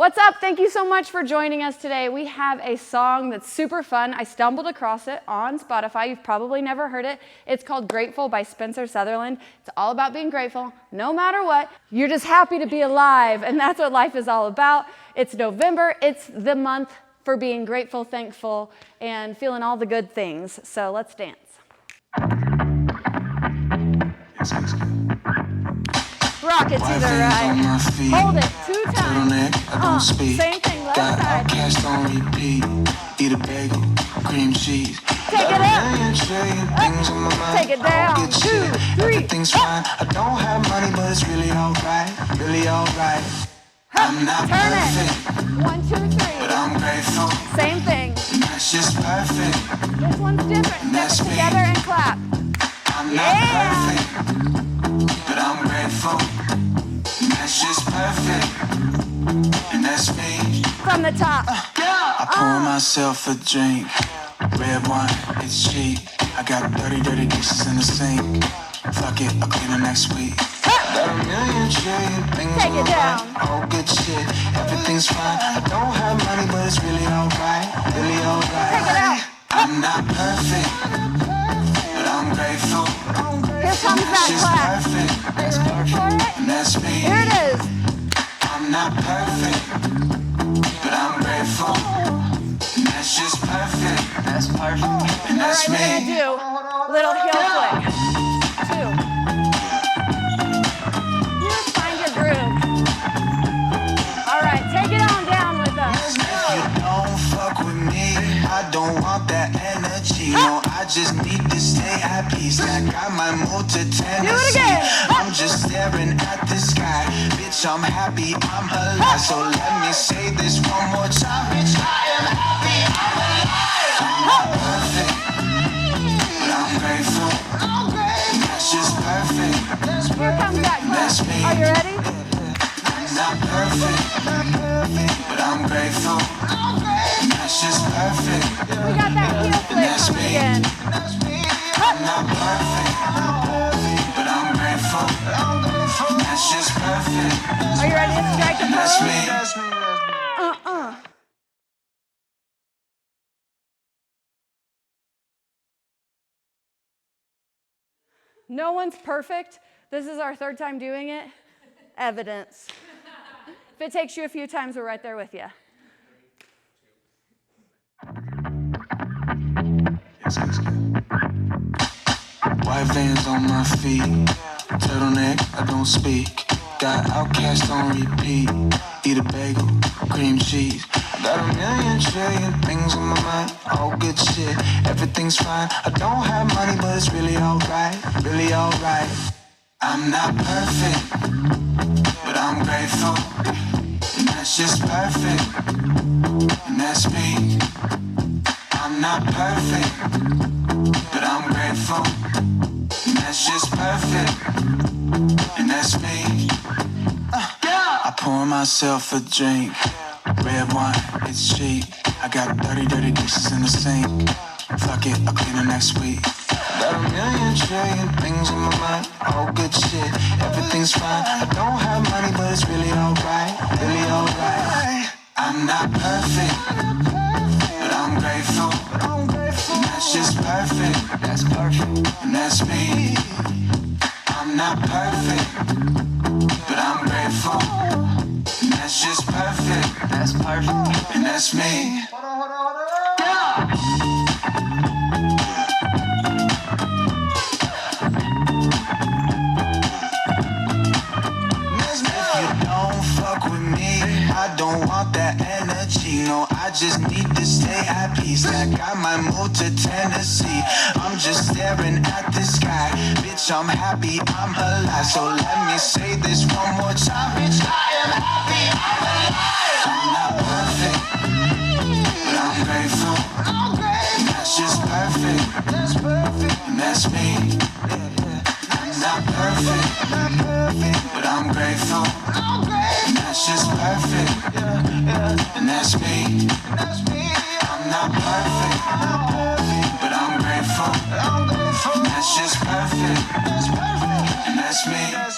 What's up? Thank you so much for joining us today. We have a song that's super fun. I stumbled across it on Spotify. You've probably never heard it. It's called Grateful by Sutherland. It's all about being grateful no matter what. You're just happy to be alive, and that's what life is all about. It's November. It's the month for being grateful, thankful, and feeling all the good things. So let's dance. Rock it to the right. Hold it 2 times. Same thing, left side. Outcast on repeat. Eat a bagel, cream cheese. Take it up. Take it down. 2, 3. Everything's fine. I don't have money, but it's really alright. Really alright. I'm not Turn perfect. it. 1, 2, 3. But I'm grateful. Same thing. That's just perfect. This one's different. Step it together and clap. I'm not perfect. But I'm grateful. That's just perfect. And that's me. From the top. I pour myself a drink. Red wine, it's cheap. I got dirty dishes in the sink. Fuck it, I'll clean it next week. Got a million trillion things Take it down. all good shit. Everything's fine. I don't have money, but it's really alright. Really alright. Take it out. I'm not perfect, but I'm grateful. Here comes that She's clap. perfect, Are you ready for it? and that's me. Here it is. I'm not perfect, but I'm grateful. And that's just perfect. That's perfect, and All that's right, we're me. gonna do little heel flick. 2. You just find your groove. All right, take it on down with us. If you don't fuck with me, I don't want that energy. No, I just need to stay at peace. Like I might move to Tennessee. again. I'm just staring at the sky. Bitch, I'm happy, I'm alive. So let me say this one more time. Bitch, I am happy, I'm alive. I'm not perfect, but I'm grateful. That's just perfect. Here comes that That's clap. me. Are you ready? I'm not perfect, but I'm grateful. That's just perfect. We got that heel flick That's coming me. again. I'm not perfect, but I'm grateful. That's just perfect. Are you ready to strike the That's pose? me. No one's perfect. This is our 3rd time doing it. Evidence. If it takes you a few times, we're right there with you. White Vans on my feet, turtleneck, I don't speak. Got Outcast on repeat. Eat a bagel, cream cheese. I got a million trillion things on my mind, all good shit. Everything's fine. I don't have money, but it's really alright. Really alright. I'm not perfect, but I'm grateful. And that's just perfect. And that's me. I'm not perfect, but I'm grateful. And that's just perfect. And that's me. I pour myself a drink. Red wine, it's cheap. I got dirty dishes in the sink. Fuck it, I'll clean it next week. Got a million trillion things on my mind, all good shit. Everything's fine. I don't have money, but it's really alright. Really alright. I'm not perfect, but I'm grateful. And that's just perfect. That's perfect. And that's me. I'm not perfect, but I'm grateful. And that's just perfect. That's perfect. And that's me. I don't want that energy, no, I just need to stay at peace. Like I might move to Tennessee. I'm just staring at the sky. Bitch, I'm happy, I'm alive. So let me say this one more time. Bitch, I am happy, I'm alive. I'm not perfect, but I'm grateful. That's just perfect. And that's me. I'm not perfect, but I'm grateful. That's just perfect, and that's me. I'm not perfect, but I'm grateful. That's just perfect, and that's me.